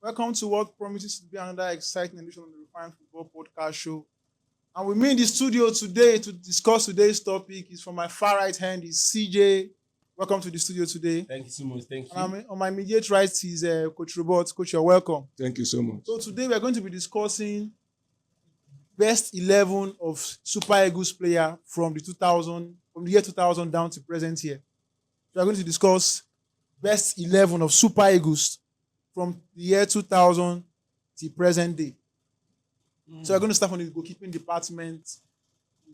Welcome to what promises to be another exciting edition of the Refined Football Podcast Show. And with me in the studio today to discuss today's topic is from my far right hand is CJ. Welcome to the studio today. Thank you so much. Thank you. And on my immediate right is Coach Robert. Coach, you're welcome. Thank you so much. So today we're going to be discussing best 11 of Super Eagles player from the year 2000 down to present year. So we're going to discuss best 11 of Super Eagles from the year 2000 to present day. So we're going to start from the goalkeeping department,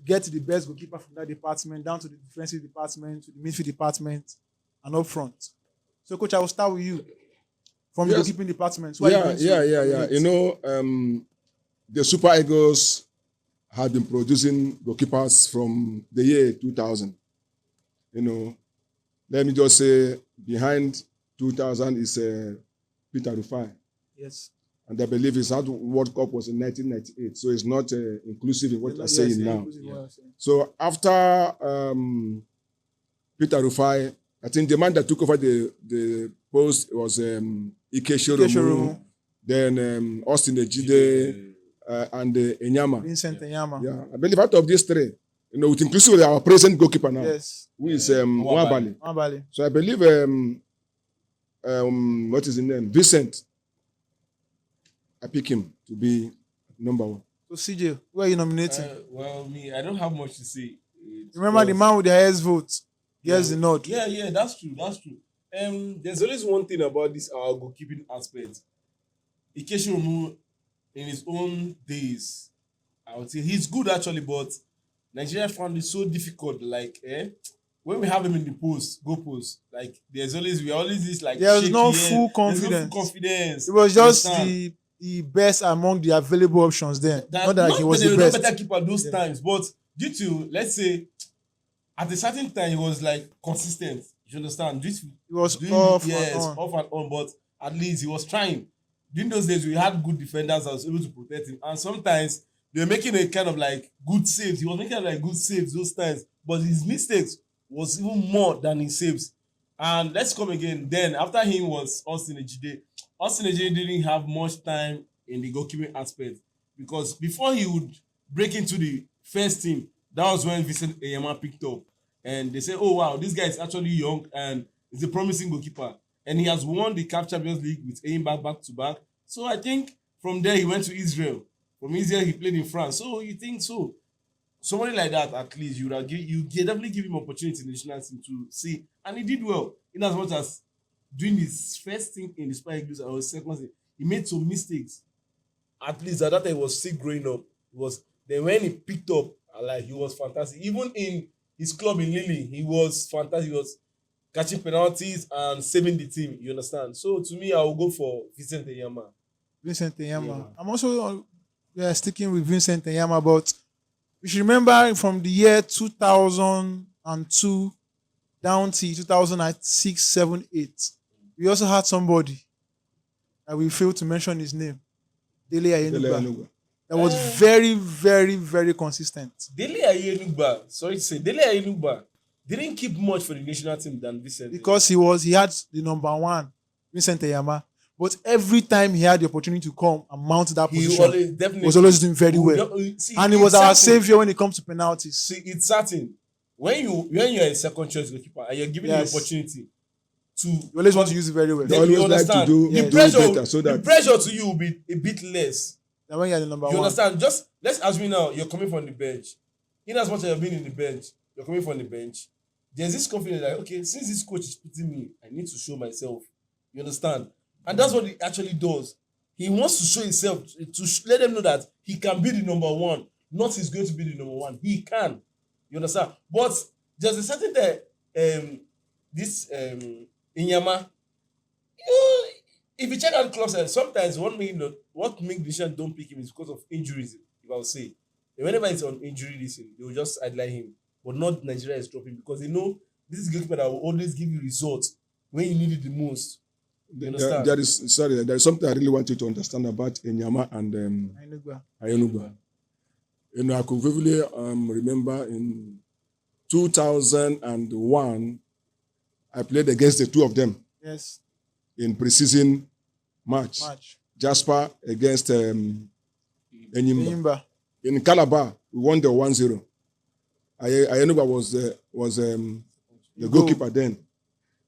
get to the best goalkeeper from that department, down to the defensive department, to the midfield department, and up front. So, Coach, I will start with you from the goalkeeping department. So Yeah. You know, the Super Eagles have been producing goalkeepers from the year 2000. You know, let me just say behind 2000 is Peter Rufai. Yes. And I believe his World Cup was in 1998. So it's not inclusive in what you're saying now. Yeah. So after Peter Rufai, I think the man that took over the post was Ike Shoromu, then Austin Ejide, and Enyama. Vincent Enyama. Yeah, I believe out of these three, you know, with inclusive our present goalkeeper now, Yes. who is Nwabali. Nwabali. So I believe, what is his name? Vincent. I pick him to be number one. So, CJ, who are you nominating? I don't have much to say. Remember the man with the highest vote. Yes, the nod. Yeah, that's true. There's always one thing about this our goalkeeping aspect. Ikeshiromu, in his own days, I would say he's good actually, but Nigeria found it so difficult. Like, when we have him in the goal post, like there's always this like there was shaky no hand. full There's no confidence. full confidence. It was just Understand? the best among the available options there. Not that he was the no best. better keeper those times, but due to, let's say, at a certain time he was like consistent. You understand? It was off and on. off and on, but at least he was trying. During those days, we had good defenders that was able to protect him, and sometimes they were making a kind of like good saves. He was making like good saves those times, but his mistakes was even more than his saves. And let's come again. Then after him was Austin Ejide. Austin Ejide didn't have much time in the goalkeeping aspect because before he would break into the first team, that was when Vincent Enyama picked up. And they say, oh wow, this guy is actually young and is a promising goalkeeper. And he has won the CAF Champions League with Enyimba back to back. So I think from there he went to Israel. From Israel he played in France. So you think so? Somebody like that, at least you definitely give him opportunity in the national team to see, and he did well. In as much as doing his first thing in the Super Eagles or his second thing, he made some mistakes. At least at that time he was still growing up. Then when he picked up, like he was fantastic. Even in his club in Lille, he was fantastic. He was catching penalties and saving the team. You understand? So to me, I will go for Vincent Enyama. Vincent Enyama. Yeah. I'm also sticking with Vincent Enyama, but we should remember from the year 2002 down to 2006, 7, 8, we also had somebody that we failed to mention his name, Dele Ayenugba. That was very, very, very consistent. Dele Ayenugba, sorry to say, Dele Ayenugba didn't keep much for the national team than Vincent. Because he had the number one, Vincent Enyama. But every time he had the opportunity to come and mount that position, he was always doing very well. And he was our savior when it comes to penalties. See, it's certain. When you're a second choice goalkeeper and you're given the opportunity to... You always want to use it very well. You always like to do better so that... The pressure to you will be a bit less. Than when you're the number one. You understand? Just, let's assume now, you're coming from the bench. In as much as you've been in the bench, you're coming from the bench. There's this confidence like, okay, since this coach is putting me, I need to show myself. You understand? And that's what he actually does. He wants to show himself, to let them know that he can be the number one. Not he's going to be the number one. He can. You understand? But there's a certain time, Enyama, if you check out clubs, sometimes what makes the decision don't pick him is because of injuries, if I would say. And whenever it's on injury list, they will just sideline him. But not Nigeria is dropping because they know this is a goalkeeper that will always give you results when you need it the most. There is something I really want you to understand about Enyama and Ayenugba. You know, I could vividly remember in 2001, I played against the two of them. Yes. In pre-season match. Jasper against Enyimba. Enyimba. In Calabar, we won the 1-0. Ayenuba was the goalkeeper then.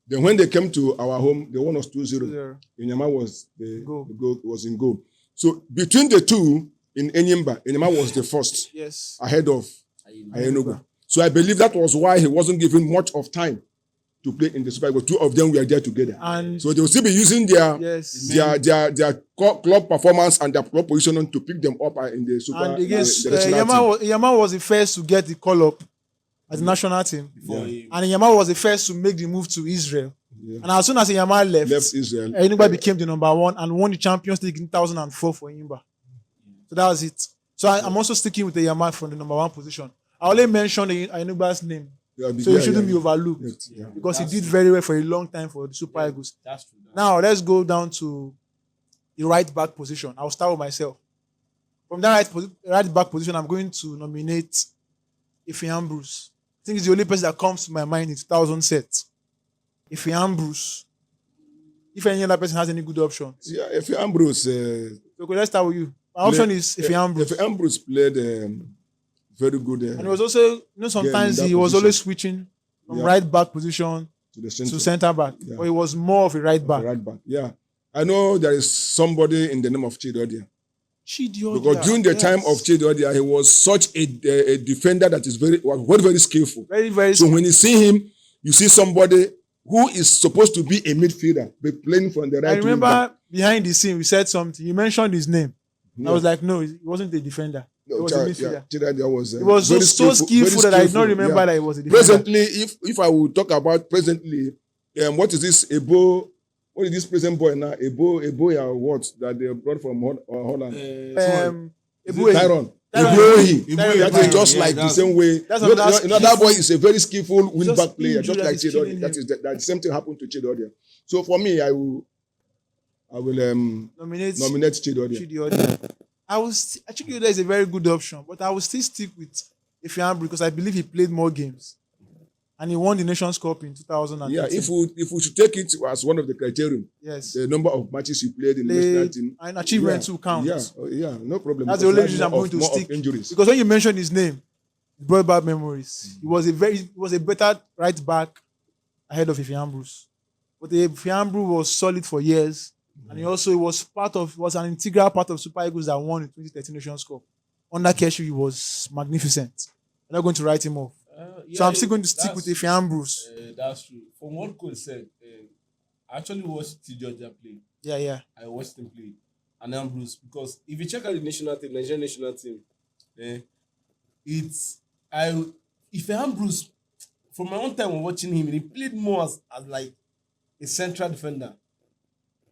Then when they came to our home, they won us 2-0. Enyimba was the goal was in goal. So between the two in Enyimba was the first. Yes. Ahead of Ayenuba. So I believe that was why he wasn't given much of time to play in the Super Eagles. Two of them were there together. And so they will still be using their club performance and their club positioning to pick them up in the Super. And against Enyimba was the first to get the call up as the national team. And Enyimba was the first to make the move to Israel. Yeah. And as soon as Enyimba left Israel, Enyimba became the number one and won the Champions League in 2004 for Enyimba. So that was it. So I'm also sticking with Enyimba from the number one position. I only mentioned Enyimba's name. So he shouldn't be overlooked because he did very well for a long time for the Super Eagles. That's true. Now let's go down to the right back position. I'll start with myself. From that right back position, I'm going to nominate Ife Ambrose. I think it's the only person that comes to my mind in 2000 set. Ife Ambrose. If any other person has any good options. Yeah, Ife Ambrose. Okay, let's start with you. My option is Ife Ambrose. Ife Ambrose played very good. And it was also, sometimes he was always switching from right back position to center back. Yeah. But he was more of a right back. Yeah. I know there is somebody in the name of Chidodia. Because during the time of Chidodia, he was such a defender that is very, very skillful. Very, very skillful. So when you see him, you see somebody who is supposed to be a midfielder, but playing from the right. I remember behind the scene, we said something. You mentioned his name. Yeah. I was like, no, he wasn't a defender. No, he was a midfielder. He was so skillful that I don't remember that he was a defender. Presently, if I would talk about presently, what is this Ebo? What is this present boy now? Ebo what that they brought from Holland? Tyron. That is just like the same way. That boy is a very skillful wing-back player, just like Chidodia. That the same thing happened to Chidodia. So for me, I will nominate Chidodia. Chidodia is a very good option, but I will still stick with Ife Ambrose because I believe he played more games. And he won the Nations Cup in 2010. Yeah, if we should take it as one of the criteria, yes, the number of matches he played in the national team. And achievement too counts. Yeah, no problem. That's the only reason I'm going to stick. Because when you mentioned his name, it brought back memories. He was a better right back ahead of Ife Ambrose. But Ife Ambrose was solid for years. And he also was an integral part of Super Eagles that won the 2013 Nations Cup. Under Keshu, he was magnificent. I'm not going to write him off. So I'm still going to stick with Ife Ambrose. That's true. From what Cole said, I actually watched Georgia play. Yeah. I watched him play. And Ambrose, because if you check out the national team, Nigerian national team, Ife Ambrose, from my own time of watching him, he played more as like a central defender.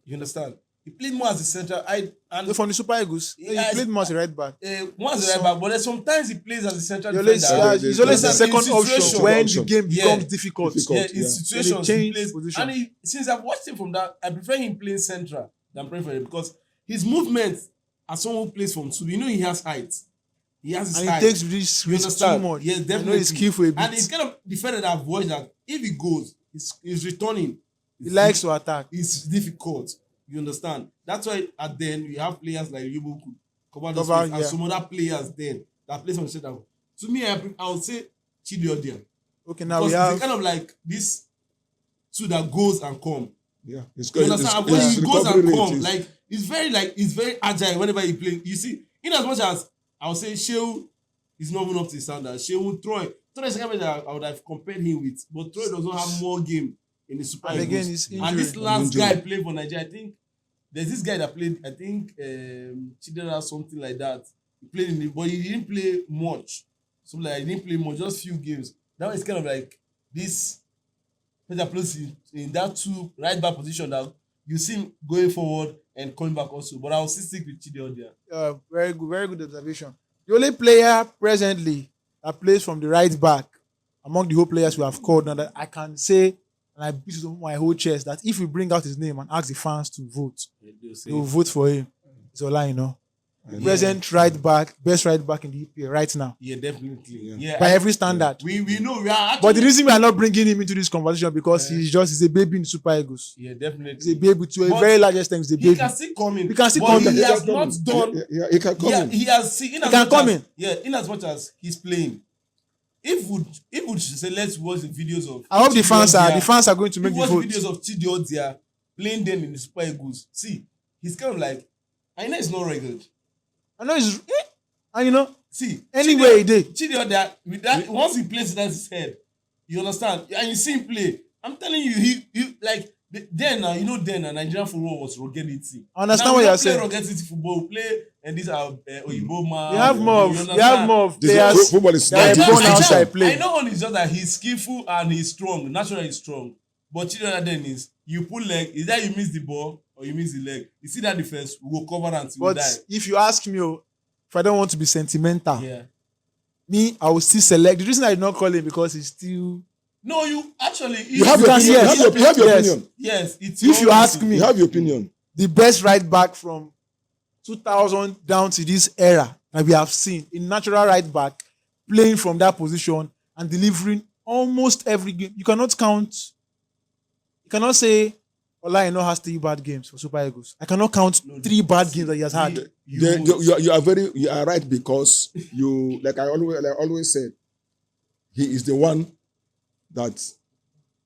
You understand? He played more as a central. From the Super Eagles, he played more as a right back. More as a right back, but sometimes he plays as a central defender. He's always the second option when the game becomes difficult. Yeah, in situations he plays position. And since I've watched him from that, I prefer him playing central than playing for him because his movement as someone who plays from two, he has height. He has his height. He takes risks too much. Yes, definitely. I know he's skillful a bit. And he's kind of defender that I've watched that if he goes, he's returning. He likes to attack. It's difficult. You understand? That's why at then we have players like Yubu cover and some other players then that plays on the center. To me, I would say Chidodia. Okay, now we have it's kind of like this two that goes and come. Yeah, it's good. You understand? When he goes and come, like he's very agile whenever he plays. You see, in as much as I would say Shehu is not even up to his standard. Shehu Troy is the guy that I would have compared him with, but Troy does not have more game in the Super Eagles. Again, he's injured. And this last guy played for Nigeria, I think there's this guy that played, I think Chidera something like that. He played in it, but he didn't play much. So like he didn't play much, just few games. Now it's kind of like this player plays in that two right back position that you see him going forward and coming back also. But I'll still stick with Chidodia. Very good observation. The only player presently that plays from the right back among the whole players we have called now that I can say, and I beat it on my whole chest, that if we bring out his name and ask the fans to vote, they will vote for him. It's Ola, present right back, best right back in the EPL right now. Yeah, definitely. Yeah, By every standard. we know we are actually, But the reason we are not bringing him into this conversation because he's a baby in the Super Eagles. yeah, definitely. He's a baby to a But very large extent. He's a he baby. can still come in. He can still but come in. he has He can not come in. done. Yeah, he can come in. He has seen. He can come in. Yeah, in as much as he's playing. If we say let's watch the videos of. I hope the fans are going to If make we the watch vote. videos of Chidi Odia playing them in the Super Eagles. See, he's kind of like, I know it's not regular. I know he's and you know See, anyway he did. Chidi Odia with that once he plays it at his head, you understand, and you see him play. I'm telling you, he like. Then Nigerian football was ruggedity. I understand now, what we you're don't play saying. ruggedity football. We play and these are Oyibo man. You have more. You You have understand? more of This players. football is that are not born different. outside play. I know only just that he's skillful and he's strong. Naturally he's strong. But Chidera then is you pull leg, is that you miss the ball or you miss the leg. You see that defense, we will cover until we But die. if you ask me, if I don't want to be sentimental, Yeah. me, I will still select. The reason I did not call him because he's still. No, you actually You have your can see opinion. yes. You have your Yes. opinion. yes, it's If you your ask opinion. me, You have your opinion. the best right back from 2000 down to this era that we have seen, a natural right back playing from that position and delivering almost every game. You cannot say Olaino has 3 bad games for Super Eagles. I cannot count 3 bad games that he has had. You are right because you like I always said, he is the one that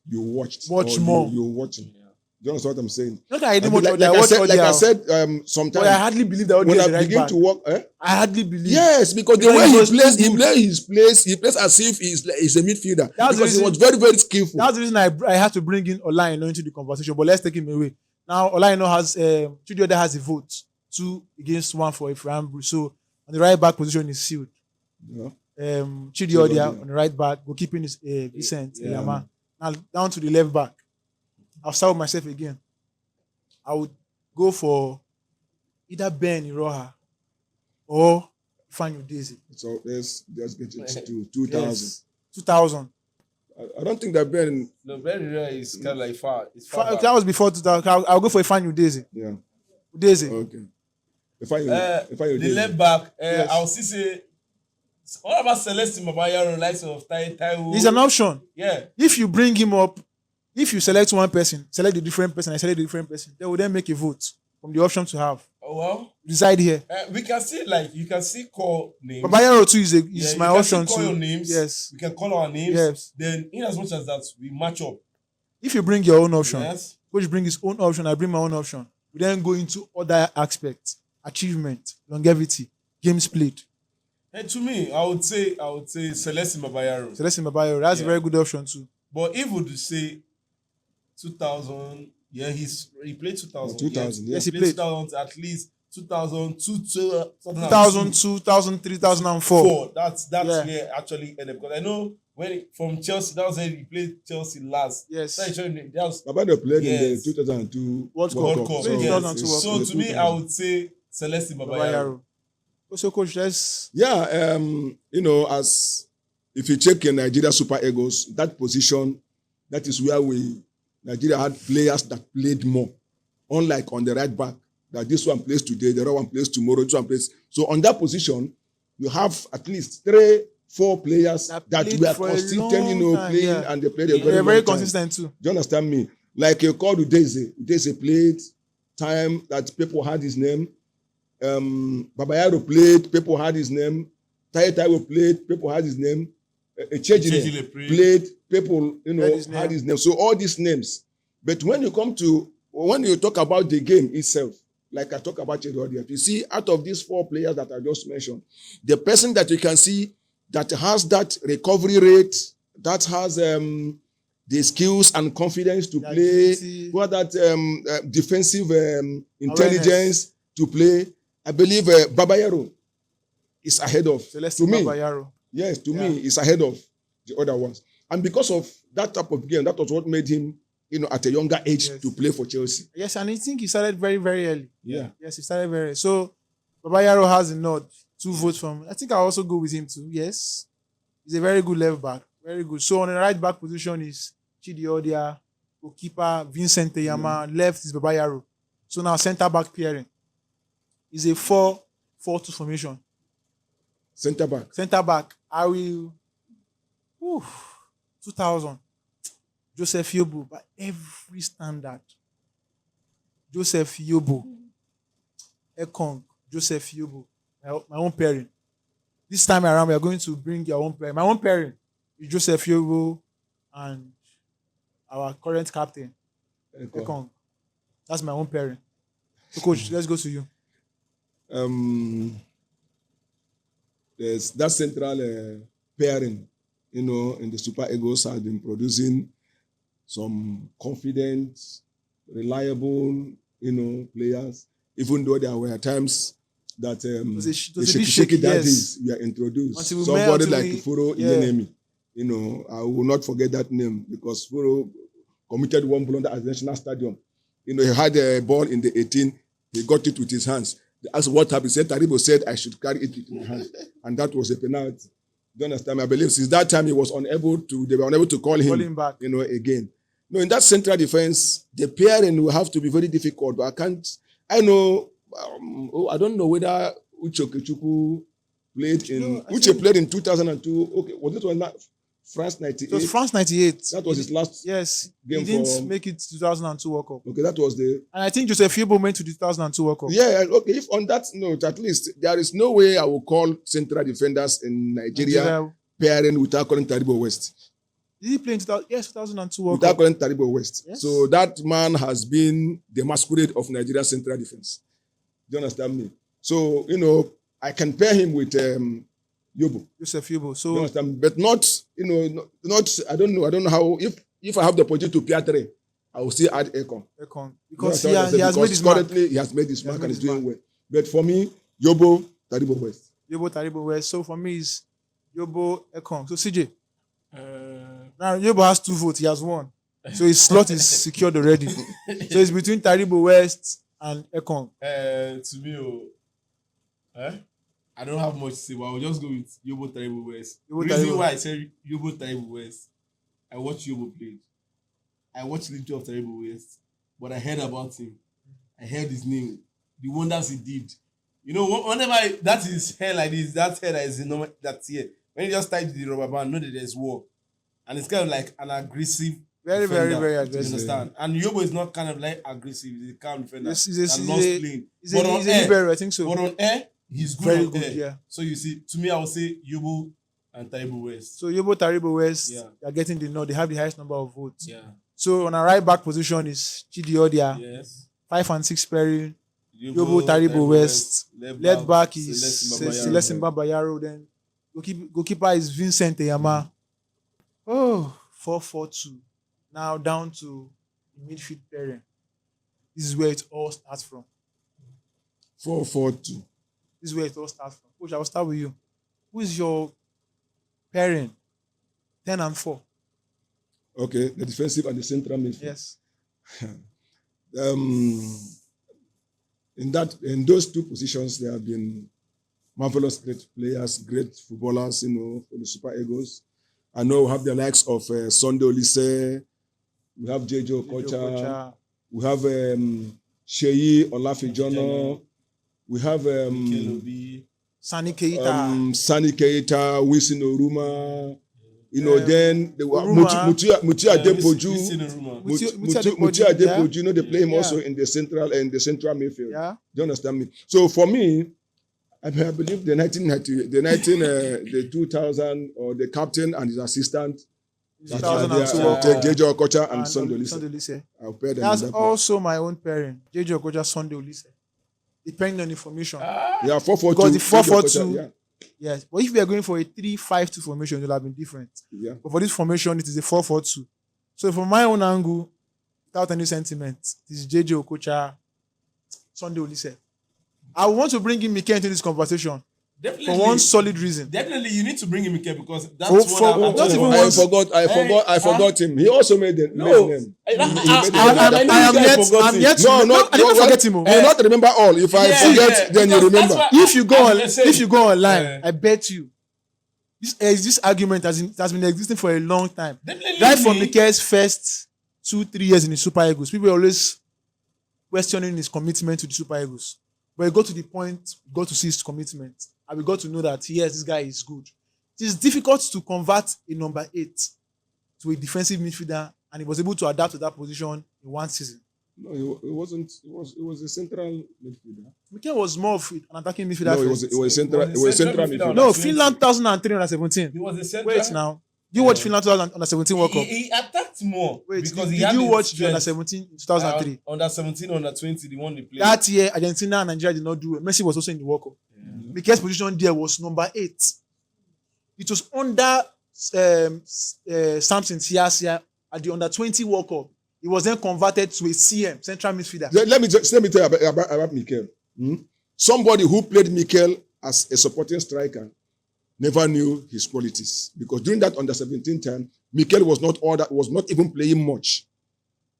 you watched. Watch or more. You watching. Do you understand what I'm saying? Not that I didn't watch like, Odia, I I watched said, like I Odia. said, sometimes But I hardly believe that Odia when is I the right begin back. to work, I hardly believe. yes, because the Because way he he was plays, too good. he plays as if he's a midfielder. That's the because he reason- was very, very skillful. That's the reason I had to bring in Olaino into the conversation. But let's take him away. Now Olaino has Chidioda has a vote 2 against 1 for Ifeanyi. So on the right back position is sealed. Yeah. Chidioda Chidioda. on the right back, goalkeeping is Vincent Yeah. Yama. Now down to the left back. I'll start with myself again. I would go for either Ben Iroha or Ifeanyi Udeze. So let's just get it to 2000. Yes. 2000. I don't think that Ben. No, very rare is kind of like far. It's far back. That was before 2000. I'll go for Ifeanyi Udeze. Yeah. Udeze. Okay. If I The left back, Yes. I'll still say. What about Celestine Mabayaro, likes of Taiwo? He's an option. Yeah. If you bring him up, if you select one person, select a different person, I select a different person, they will then make a vote from the option to have. Oh well. Decide here. We can see you can see call names. Babayaro too is Yeah, my you can option still call too. your names. Yes. We can call our names. Yes. Then, in as much as that, we match up. If you bring your own option, Yes. coach bring his own option, I bring my own option. We then go into other aspects, achievement, longevity, games played. And to me, I would say Celestine Mabayaro. Celestine Babayaro, that's a Yeah. very good option too. But if we would say 2000, yeah, he played 2000. 2000, Yes, yes, he he played played. 2000 at least 2002, 2002, 2003, 2004. That's Yeah. where actually ended, because I know from Chelsea, that was when he played Chelsea last. Yes. That was Babado played Yes. in the 2002 World World Cup. Cup. Played in Yes. 2002 World So Cup. to me, I would say Celestine Mabayaro. Babayaro. Also, coach, let's Yeah, as if you check in Nigeria Super Eagles, that position, that is where Nigeria had players that played more. Unlike on the right back, that this one plays today, the other one plays tomorrow, this one plays. So on that position, you have at least 3-4 players That that played were for a consistent, long time, playing, yeah. and they played a Yeah. very, they're very long time. consistent too. Do you understand me? Like you called Udeze. Udeze played time that people had his name. Babayaro played, people had his name. Taiwo played, people had his name. Echejile Echejile played, people Had his name. So all these names. But when you talk about the game itself, like I talk about it earlier, you see out of these 4 players that I just mentioned, the person that you can see that has that recovery rate, that has the skills and confidence to The play, agility. who have that defensive intelligence to play, I believe Babayaro is ahead of. Celestine to me, Babayaro. yes, to Yeah. me, is ahead of the other ones. And because of that type of game, that was what made him, at a younger age Yes. to play for Chelsea. Yes, and I think he started very, very early. Yeah. Yes, he started very early. So Babayaro has a nod. 2 votes from. I think I'll also go with him too. Yes. He's a very good left back. Very good. So on the right back position is Chidi Odia, goalkeeper Vincent Yama, left is Babayaro. So now centre back pairing is a 4-2 formation. Centre back. Centre back, I will. 2000. Joseph Yobo, by every standard. Joseph Yobo. Ekong, Joseph Yobo. My own pairing. This time around, we are going to bring your own pairing. My own pairing is Joseph Yobo and our current captain, Ekong. That's my own pairing. So, coach, let's go to you. There's that central pairing, in the Super Eagles has been producing some confident, reliable, players. Even though there were times that the shaky daddies were introduced. Somebody like Furo Iyenemi. I will not forget that name because Furo committed one blunder at the National Stadium. He had a ball in the 18. He got it with his hands. They asked what happened. He said, Taribo said I should carry it with my hand. And that was a penalty. Do you understand? I believe since that time they were unable to call him back. Again. No, in that central defense, the pairing will have to be very difficult. But I don't know whether Uche Okechukwu played in, Uche played in 2002. Okay, was it one France 98? It was France 98. That was his last game. He didn't make it to 2002 World Cup. Okay, that was the... And I think Joseph Yobo went to the 2002 World Cup. Yeah, okay. If on that note, at least, there is no way I will call central defenders in Nigeria pairing without calling Taribo West. Did he play in 2002 World Without Cup? calling Taribo West. Yes. So that man has been the masquerade of Nigeria central defense. Do you understand me? So, I can pair him with Yobo. Joseph Yobo. So, You understand? But not, I don't know how, if I have the opportunity to pair three, I will still add Ekong. Because he has made his mark. Currently, he has made his mark and is doing well. But for me, Yobo, Taribo West. Yobo, Taribo West. So for me, it's Yobo, Ekong. So CJ. Now Yobo has 2 votes. He has 1. So his slot is secured already. So it's between Taribo West and Ekong. To me, I don't have much to say, but I will just go with Yobo Taribo West. Reason why I say Yobo Taribo West, I watched Yobo play. I watched Little of Taribo West, but I heard about him. I heard his name, the wonders he did. Whenever that is hair like this, that hair that is that's here. When you just type the rubber band, know that there's war, and it's kind of like an aggressive. Very, defender, very, very aggressive. You understand? And Yobo is not kind of like aggressive. He's a calm defender. He's that loves playing. He's a libero, I think so. But on air, he's good Very on good, air. yeah. So you see, to me, I would say Yobo and Taribo West. So Yobo, Taribo West, they are getting the nod. They have the highest number of votes. Yeah. So on our right back position is Chidi Odia. Yes. 5 and 6 pairing. Yobo, Taribo West. Left back is Celestin Babayaro. Then goalkeeper is Vincent Eyama. 4-4-2. Now down to the midfield pairing. This is where it all starts from. 4-4-2. This is where it all starts from. Coach, I will start with you. Who is your pairing? 10 and 4. Okay, the defensive and the central midfield. Yes. In those 2 positions, there have been marvelous great players, great footballers, for the Super Eagles. I know we have the likes of Sunday Olise, we have Jejo Okocha, we have Sheyi Olafijono, we have Sani Keita, Wilson Oruma, then Mutia Adepoju. Mutia Adepoju, they play him also in the central midfield. Yeah. Do you understand me? So for me, I believe the 2000 or the captain and his assistant, 2002 Jejo Okocha and Sunday Olise. I'll pair them. That's also my own pairing. Jejo Okocha, Sunday Olise. Depending on the formation. Yeah, 4-4-2. Because the 4-4-2, yes. But if we are going for a 3-5-2 formation, it will have been different. Yeah. But for this formation, it is a 4-4-2. So from my own angle, without any sentiment, it is JJ Okocha, Sunday Olise. I want to bring in Mike into this conversation. Definitely, for one solid reason. Definitely, you need to bring him Mike because that's I forgot him. He also made the name. I didn't forget him. You not remember all. If I forget, then you remember. If you go online, I bet you this argument has been existing for a long time. Right from Mike's first 2-3 years in the Super Eagles, people were always questioning his commitment to the Super Eagles. But it got to the point, we got to see his commitment. And we got to know that, yes, this guy is good. It is difficult to convert a number 8 to a defensive midfielder, and he was able to adapt to that position in one season. No, it wasn't. It was a central midfielder. Mikel was more of an attacking midfielder. No, it was central. It was central midfielder. No, Finland 2003 under 17. He was a central. Wait now. You watch Finland 2000 under 17 World Cup? He attacked more. Wait, because did you watch the under 17 in 2003? Under 17, under 20, the one they played. That year, Argentina and Nigeria did not do it. Messi was also in the World Cup. Mikel's position there was number 8. It was under Samson Siasia at the under 20 World Cup. He was then converted to a CM, central midfielder. Let me tell you about Mikel. Somebody who played Mikel as a supporting striker never knew his qualities, because during that under 17 time, Mikel was not even playing much.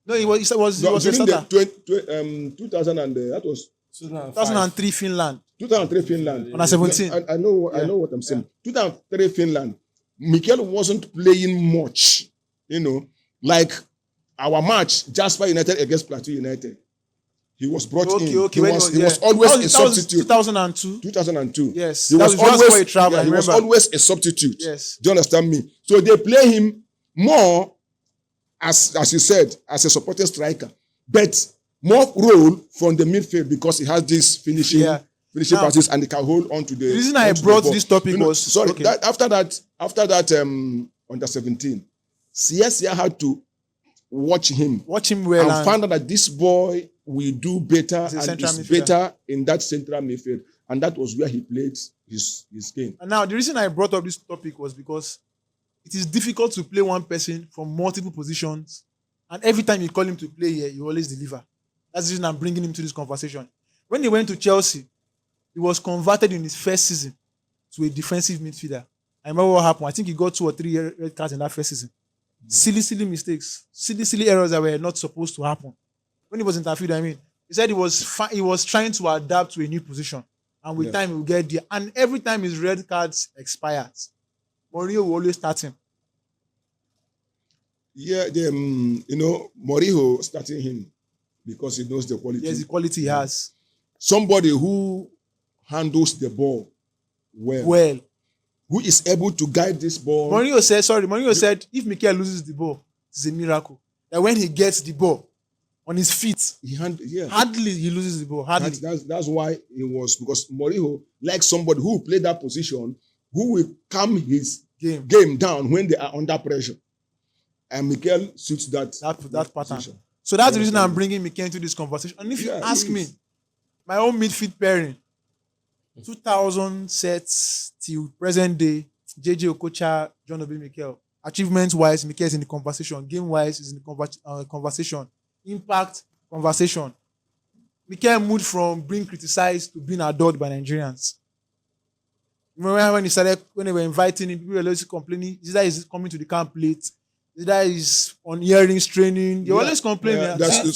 No, he was a during starter. the 2000 and that was 2003 Finland. 2003 Finland. Under 17. I know what I'm saying. 2003 Finland, Mikel wasn't playing much. Like our match, Jasper United against Plateau United. He was brought in. He was always a substitute. 2002. 2002. Yes. He was always a substitute. Yes. Do you understand me? So they play him more, as you said, as a supporting striker, but more role from the midfield, because he has this finishing passes and he can hold on to the. The reason I brought this topic was sorry. Okay. After that under 17, CSA had to watch him well and find out that this boy will do better and is better in that central midfield, and that was where he played his game. And now the reason I brought up this topic was because it is difficult to play one person from multiple positions, and every time you call him to play here, he always deliver. That's the reason I'm bringing him to this conversation. When he went to Chelsea, he was converted in his first season to a defensive midfielder. I remember what happened. I think he got 2 or 3 red cards in that first season. Silly mistakes, silly errors that were not supposed to happen. When he was interviewed, he said he was trying to adapt to a new position, and with time he will get there. And every time his red cards expires, Mourinho will always start him. Yeah, Mourinho starting him because he knows the quality. Yes, the quality he has. Somebody who handles the ball well. Who is able to guide this ball. Mourinho said, if Mikel loses the ball, it's a miracle. That when he gets the ball on his feet, hardly he loses the ball. Hardly. That's why it was, because Mourinho likes somebody who will play that position, who will calm his game down when they are under pressure. And Mikel suits that pattern. Position. So that's the reason I'm bringing Mikel into this conversation. And if you ask me, my own midfield pairing, 2000 sets till present day, JJ Okocha, John Obi Mikel. Achievements-wise, Mikel is in the conversation. Game-wise, is in the conversation. Impact, conversation. Mikel moved from being criticized to being adored by Nigerians. Remember when they were inviting him, people were always complaining, this guy is coming to the camp late. This guy is on earrings training. They always complain. That's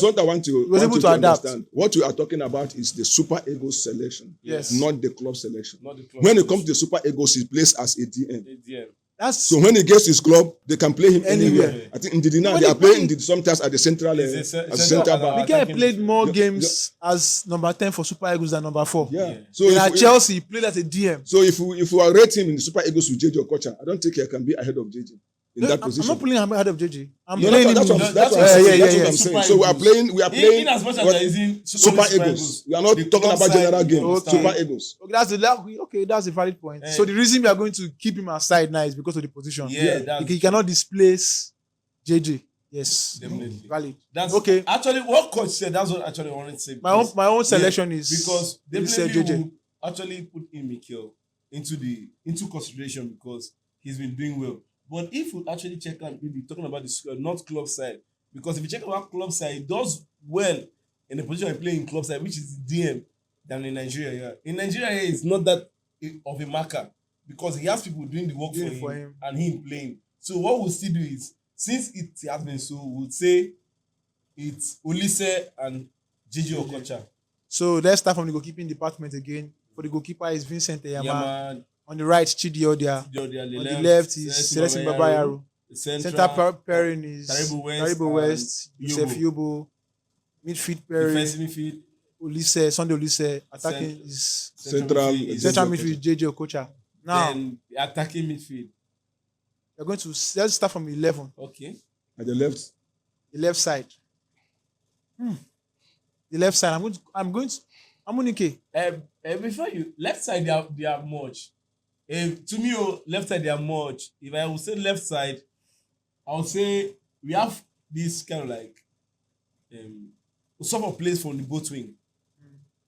what I want to adapt. Understand. What you are talking about is the Super Eagles selection, not the club selection. When it comes to the Super Eagles, he plays as a DM. So when he gets his club, they can play him anywhere. I think they are playing sometimes at the central back. Mikel played more games as number 10 for Super Eagles than number 4. So at Chelsea, he played as a DM. So if you are rating him in the Super Eagles with JJ Okocha, I don't think he can be ahead of JJ. That position. I'm not playing him ahead of JJ. I'm playing him. That's what I'm saying. So we are playing. In as much as there is in Super Eagles. We are not talking about general game. Super Eagles. That's a valid point. So the reason we are going to keep him aside now is because of the position. He cannot displace JJ. Yes, definitely valid. That's okay. Actually, what coach said, that's what actually I wanted to say. My own selection is because definitely will actually put in Mikel into consideration because he's been doing well. But if we actually check out, we'll be talking about the not club side, because if you check out club side, he does well in the position he plays in club side, which is DM, than in Nigeria. In Nigeria, it's not that of a marker because he has people doing the work for him and him playing. So what we'll still do is, since it has been so, we'll say it's Olise and JJ Okocha. So let's start from the goalkeeping department again. For the goalkeeper is Vincent Eyama. On the right, Chidi Odia. On the left is Celestin Babayaro. Center pairing is Taribo West, Joseph Yobo. Midfield pairing. Defensive midfield. Olise, Sunday Olise. Attacking is Central central midfield JJ Okocha. Now Then the attacking midfield. we're going to let's start from 11. Okay. At the left. The left side. The left side. I'm going to Amunike. Before you left side, they are much. To me, left side they are much. If I would say left side, I would say we have this kind of like sort of place from the both wing.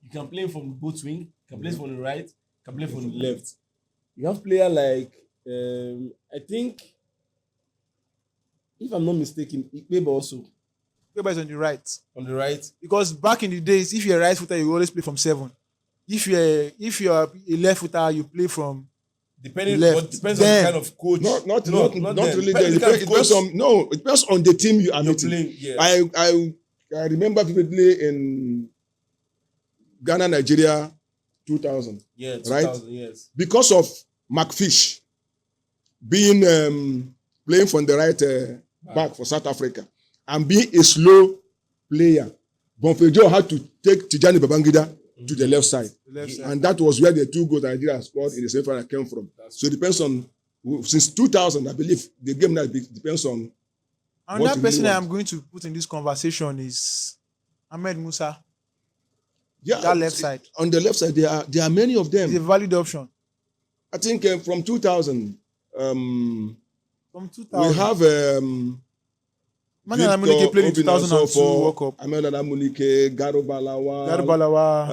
You can play from the both wing. You can play from the right. You can play from the left. You have player like I think, if I'm not mistaken, Ikpeba also Ikpeba is on the right. on the right. Because back in the days, if you're a right footer, you always play from 7. If you're a left footer, you play from Depending, left. but depends Then- on the kind of coach. Not then. really. Depends It the kind of depends coach on it depends on the team you are you're meeting. playing. Yeah. I remember vividly in Ghana, Nigeria, 2000, Yeah, right? 2000, yes. because of McFish being playing from the right back for South Africa and being a slow player. Bonfejo had to take Tijani Babangida to the left side. the left side. And that was where the 2 goals Nigeria scored in the semi-final came from. So it depends on, since 2000, I believe, the game now depends on. And what that you person really that want. I'm going to put in this conversation is Ahmed Musa. Yeah, That left side. On the left side, there are many of He's a them. valid option. I think from 2000, From we 2000. have Manuel Amunike played in 2002 World Cup. Ahmed Amunike, Garo Balawa. Garo Balawa.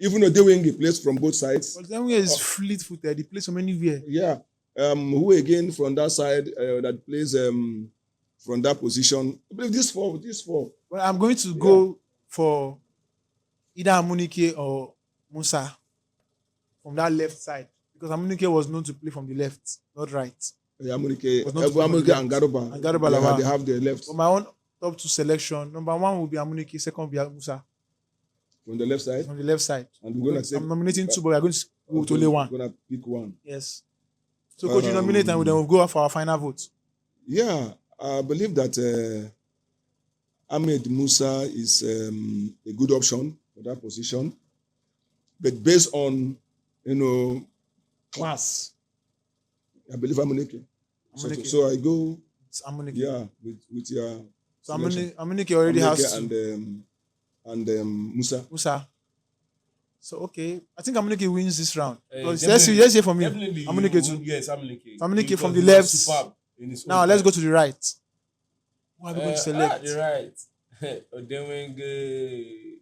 Even Odewingi plays from both sides. But then he is fleet-footed. He plays from anywhere. Yeah. Who again from that side that plays from that position? I believe these four. But I'm going to go for either Amunike or Musa from that left side. Because Amunike was known to play from the left, not right. Amunike, Was not to play from the Amunike and left. Garoba. And Garoba Lawa. They have the left For my own top 2 selection, number 1 will be Amunike, second will be Musa from the left side. from the left side. And we're gonna take. I'm nominating 2, but we're going to go to only 1. We're gonna pick one. Yes. So, coach, you nominate and then we'll go for our final vote. Yeah, I believe that Ahmed Musa is a good option for that position, but based on class, I believe Amunike. Amunike. So I go It's Amunike. with your So selection. Amunike already Amunike has 2. and Musa. Musa. So, okay. I think Amunike wins this round. Because Definitely- let's hear from you. Definitely, Amunike you too. would- Yes, Amunike. Amunike Because from the he was left. superb in his Now, own let's time. go to the right. Who are we going to select? You're right. Odewinge.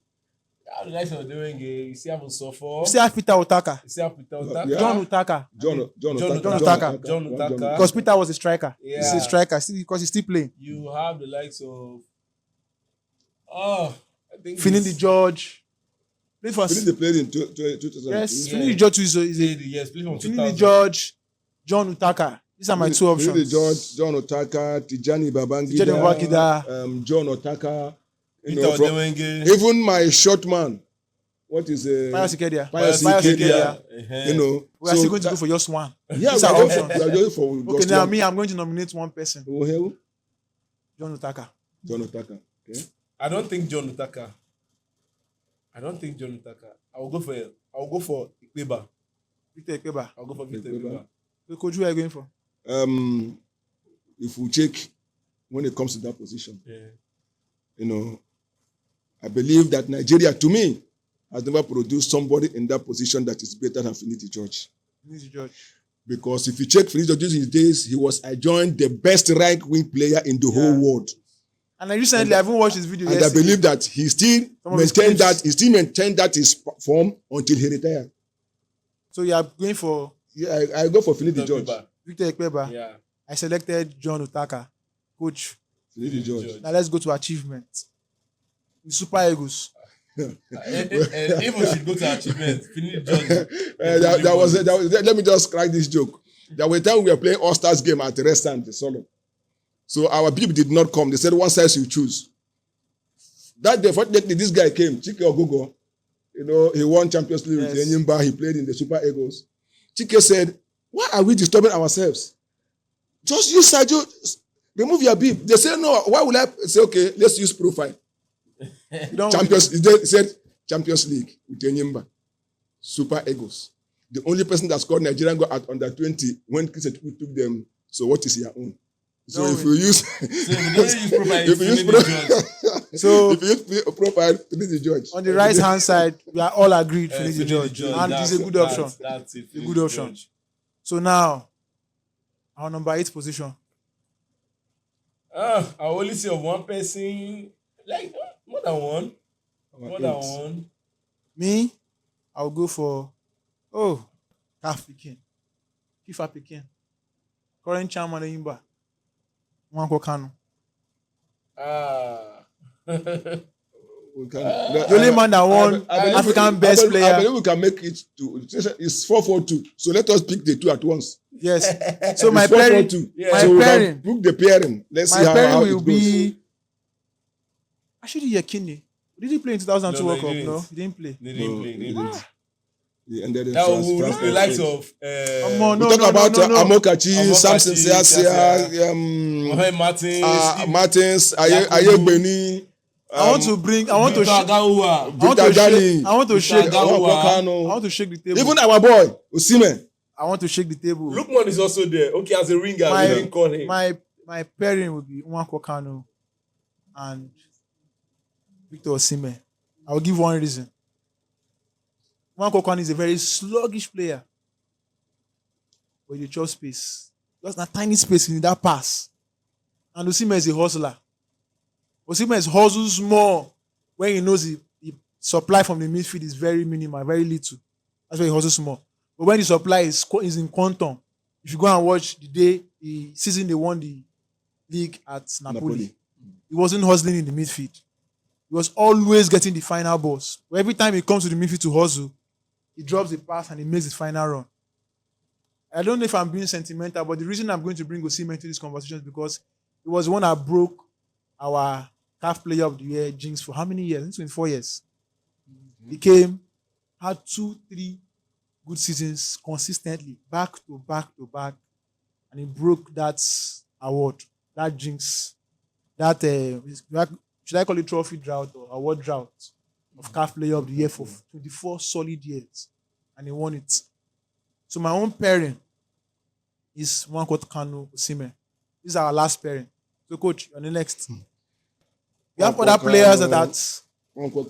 How the likes of Odewinge? You see how Sofo. You see how Peter Otaka. You see how Peter Otaka. Yeah. John Otaka. John John Otaka. John Otaka. Because Peter was a striker. Yeah. He's a striker because he's still playing. You have the likes of. I think Finidi George. Played for They played in 2002. yes. Yeah. Finidi George is a Yes, play from Finidi 2000. George, John Utaka. These are my 2 options. Finidi George, John Otaka, Tijani Babangida, Tijani Babangida. John Otaka. Peter From, Odewinge. even my short man, what is Pius Ikedia. Pius Pius Ikedia. Uh-huh. We are still going to go for just 1. Yeah, These we are are options. going for Okay, just now one. me, I'm going to nominate 1 person. Who? John Utaka. John Otaka. Okay. I don't think John Utaka. I will go for Ikpeba. Victor Ekpeba. I'll go for Victor Ikpeba. Ikpeba. So, coach, who are you going for? If we check when it comes to that position, Yeah. I believe that Nigeria, to me, has never produced somebody in that position that is better than Finidi George. Finidi George. Because if you check Finidi George in his days, he was adjoined the best right wing player in the whole world. And recently, I even watched his video And I yesterday. believe that he still Some of his maintained that his form until he retired. So, you are going for Yeah, I go for Finidi Victor George. Ikpeba. Victor Ekpeba. Yeah. I selected John Utaka. Coach, Finidi George. now let's go to achievement. The Super Eagles. If we should go to achievement, Finidi George. Let me just crack this joke. There were times we were playing All-Stars game at the restaurant in Solo. So our people did not come. They said, one size you choose. That day, fortunately, this guy came, Chike Ogogo. He won Champions League with Yes. Enyimba. He played in the Super Eagles. Chike said, why are we disturbing ourselves? Just use Sergio, remove your bib. They say, no, why would I say, okay, let's use profile. You don't Champions, he said Champions League with Enyimba. Super Eagles. The only person that scored Nigerian goal at under 20 when Chris Etuku took them. So what is your own? So Don't if you use So we don't use profile. if you use So if you use profile to be the judge. on the right hand side, we are all agreed Finidi Finidi George, George, and it's a good option. That's it. A good option. So now, our number 8 position. I only say of one person, like more than one. More than one. Me, I'll go for CAF Pikin, FIFA Pikin, current chairman Enyimba, Nwankwo Kanu. We can, The only man that won African best player. I believe we can make it to it's 4-4-2. So let us pick the two at once. Yes. So It's my pairing, 4-4-2. Yeah. my So we pairing, can book the pairing. Let's see my pairing how will it goes. be. Actually, Yekini. Did he play in 2002 No, World he Cup? didn't. No, he didn't play. They didn't play. They didn't. He ended in That France. would France the likes failed. of No, We talk about Amokachi, Amokachi, Samson Siasia, Mohamed Martins, Martins, Yakubu. Ayegbeni. I want to bring. I want to. Victor Sh- Agawa. Victor Dani, I want to Victor shake. Agawa. I want to shake the table. even our boy Osimhen. I want to shake the table. Lukman is also there. Okay, as a ringer, My- we didn't call him. My pairing would be Nwankwo Kanu and Victor Osimhen. I will give one reason. Nwankwo Kanu is a very sluggish player, but he chose space. Just a tiny space in that pass. And Osimhen is a hustler. Osimhen hustles more when he knows the supply from the midfield is very minimal, very little. That's why he hustles more. But when the supply is in quantum, if you go and watch the season they won the league at Napoli. He wasn't hustling in the midfield. He was always getting the final balls. But every time he comes to the midfield to hustle, he drops the pass and he makes the final run. I don't know if I'm being sentimental, but the reason I'm going to bring Osimhen into this conversation is because he was the one that broke our CAF Player of the Year jinx for how many years? 24 years. He came, had 2-3 good seasons consistently, back to back, and he broke that award, that jinx, that should I call it trophy drought or award drought of CAF Player of the Year for 24 solid years, and he won it. So my own pairing is Nwankwo Kanu Osimhen. This is our last pairing. So coach, on the next. We have other players at that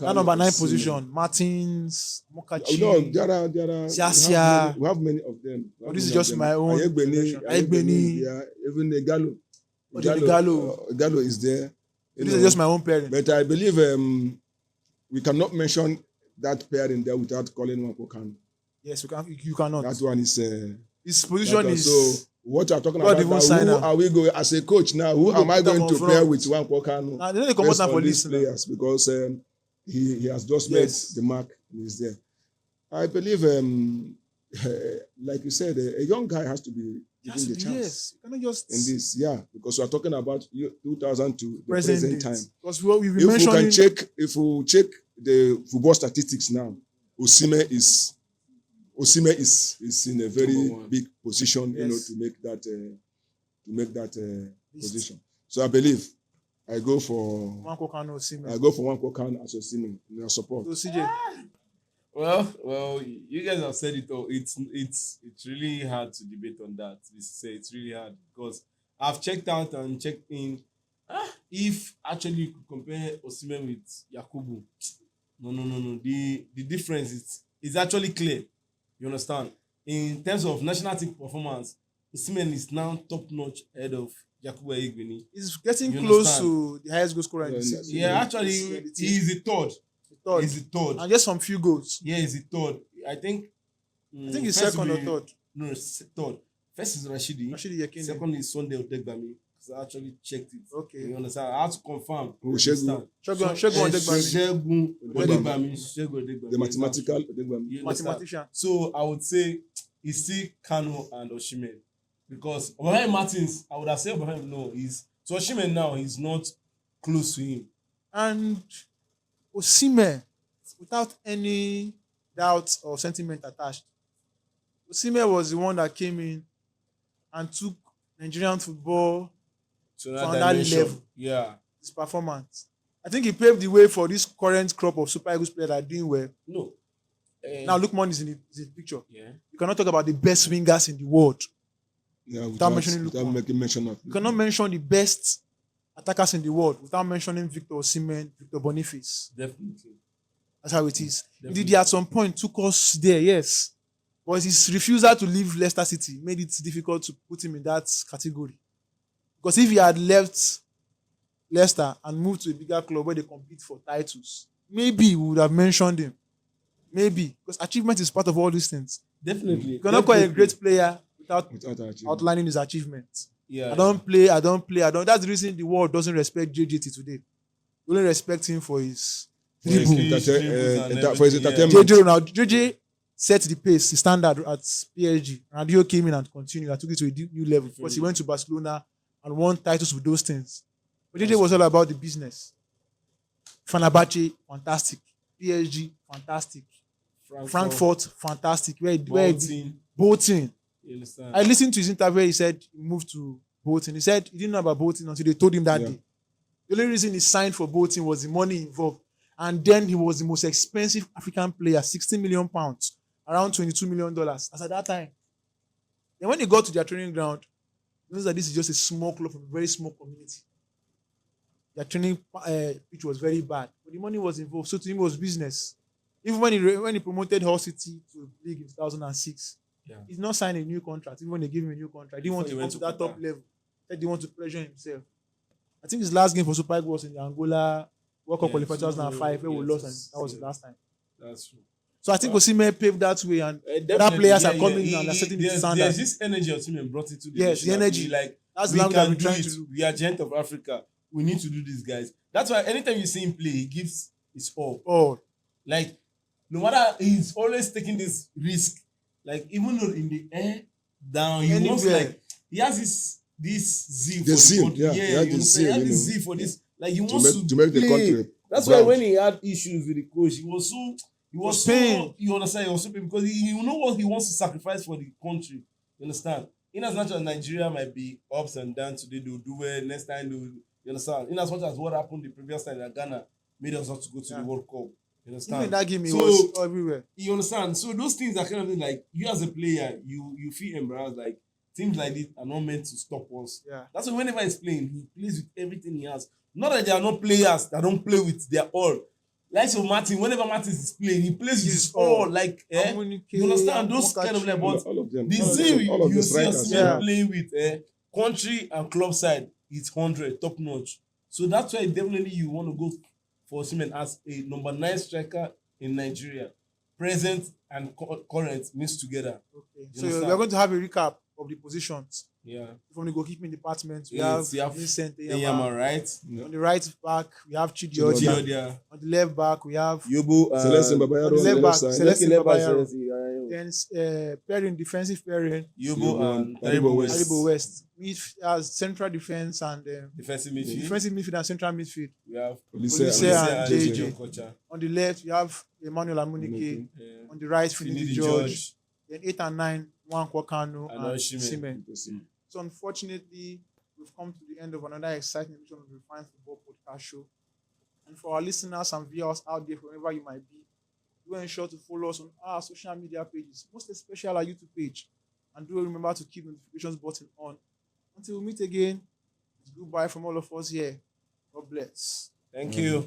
number 9 position. Martins, Mokachi. No, there are. Siasia. We have many of them. Oh, this is just my own selection. Ayegbeni, yeah, even the Gallo. Gallo is there. This is just my own pairing. But I believe we cannot mention that pairing there without calling Nwankwo Kanu. Yes, you cannot. That one is. His position is. So what you are talking God about? even Now, sign who am. are we going as a coach now? Who am I going to pair with Nwankwo Kanu? Now, they don't come out Based for on these this. players because he has just Yes. made the mark and he's there. I believe, like you said, a young guy has to be given the chance Yes, you cannot just. in this. Yeah, because we are talking about 2002, the present present time. Because what we've been If we mentioning. can if we check the football statistics now, Osimhen is in a very Number one. big position, Yes. to make that position. So I believe I go for Nwankwo Kanu Osimhen. Nwankwo Kanu as Osimhen in your support. So CJ. Well, you guys have said it all. It's really hard to debate on that. It's really hard because I've checked out and checked in. If actually you could compare Osimhen with Yakubu, no. The difference is actually clear. You understand? In terms of national team performance, Osimhen is now top notch ahead of Yakubu Ayegbeni. He's getting You close understand? to the highest goal scorer in the season. Yeah, actually, he's the third. Third. He's the third. And just some few goals. Yeah, he's the third. I think He's first second will or be- third. No, third. First is Rashidi. Rashidi Yekini. Second is Sunday Odegbami. Because I actually checked it. Okay. You understand? I had to confirm. Who, You Segun? understand? Shogun Odegbami. Segun Odegbami. Segun Odegbami. The mathematical. You understand? Mathematician. So I would say it's still Kanu and Osimhen. Because Obaheim Martins, I would have said Obaheim, no, so Osimhen now, he's not close to him. And Osimhen, without any doubt or sentiment attached, Osimhen was the one that came in and took Nigerian football So to another level. Yeah. His performance. I think he paved the way for this current crop of Super Eagles players that are doing well. No. Now, Lukman is in the picture. Yeah. You cannot talk about the best wingers in the world. Yeah, mentioning without Lukman. making mention of. You cannot mention the best attackers in the world without mentioning Victor Osimhen, Victor Boniface. Definitely. That's how it is. Definitely. Indeed, he at some point took us there, yes. But his refusal to leave Leicester City made it difficult to put him in that category. Because if he had left Leicester and moved to a bigger club where they compete for titles, maybe we would have mentioned him. Maybe. Because achievement is part of all these things. Definitely. You cannot call a great player without Achievement. outlining his achievements. Yeah. I don't play. That's the reason the world doesn't respect JJT today. We only respect him for his For his dribble. for his entertainment. JJ set the pace, the standard at PSG. Ronaldo came in and continued and took it to a new level because he went to Barcelona and won titles with those things. But JJ was all about the business. Fenerbahce, fantastic. PSG, fantastic. Frankfurt, fantastic. Bolton. You understand? I listened to his interview where he said he moved to Bolton. He said he didn't know about Bolton until they told him that day. The only reason he signed for Bolton was the money involved. And then he was the most expensive African player, 16 million pounds, around $22 million as at that time. Then when he got to their training ground, he knows that this is just a small club from a very small community. Their training pitch was very bad, but the money was involved. So to him, it was business. Even when he promoted Hull City to the league in 2006, he's not signed a new contract. Even when they give him a new contract, he didn't want to come to that top level. He said he want to pressure himself. I think his last game for Super Eagles was in the Angola World Cup qualifier 2005, where we lost, and that was the last time. That's true. So I think Osimhen paved that way, and other players are coming and are setting the standard. There's this energy Osimhen brought into the Yes, the energy. Like, that's we the can we're do trying it. to do. We are giant of Africa. We need to do this, guys. That's why anytime you see him play, he gives his all. Oh, Like, no matter, he's always taking this risk. Like, even though in the air, down, he wants, Anywhere. like, he has this zeal The for zeal, the country. yeah, he has you the understand? zeal, He has you the know, zeal for this. Like, he wants to make the play. country That's why proud. when he had issues with the coach, he was so pain. you understand, he was so pain because he know what he wants to sacrifice for the country. You understand? In as much as Nigeria might be ups and downs today, they'll do well. Next time they'll, you understand? In as much as what happened the previous time that Ghana made us not to go to the World Cup. You understand? even that game, he So- was everywhere. You understand? So those things are kind of like you as a player, you feel embarrassed. Like teams like this are not meant to stop us. Yeah. That's why whenever he's playing, he plays with everything he has. Not that there are no players that don't play with their all. Like so Martin, whenever Martin is playing, he plays with his all. Like, you understand those kind of like, but All of them. the all of zeal them, all of you the see strikers. us Yeah. playing with country and club side, it's 100, top notch. So that's why definitely you want to go for Osimhen as a number 9 striker in Nigeria. Present and current mixed together. Okay. You So understand? we're going to have a recap of the positions. Yeah. From the goalkeeping department, we Yes, have Vincent Eyama, Eyama. right? On the right back, we have Chidi Chidi Odia. Odia. Chiodia. On the left back, we have Yobo. Celestine on Babayaro the on left the back, left side. Celestine Babayaro. Yobo Then pairing, defensive pairing, and Taribo Taribo West. West. Aribo West. As central defense and Defensive midfield. defensive midfield and central midfield. We have Olise Olise and JJ. Okocha. On the left, we have Emmanuel Amunike. Yeah. On the right, Finidi Finidi George. Then 8 and 9, Juan Kwakano And and Osimhen. Osimhen. So unfortunately, we've come to the end of another exciting edition of the Refined Football Podcast Show. And for our listeners and viewers out there, wherever you might be, do ensure to follow us on our social media pages, most especially our YouTube page. And do remember to keep the notifications button on. Until we meet again, it's goodbye from all of us here. God bless. Thank you.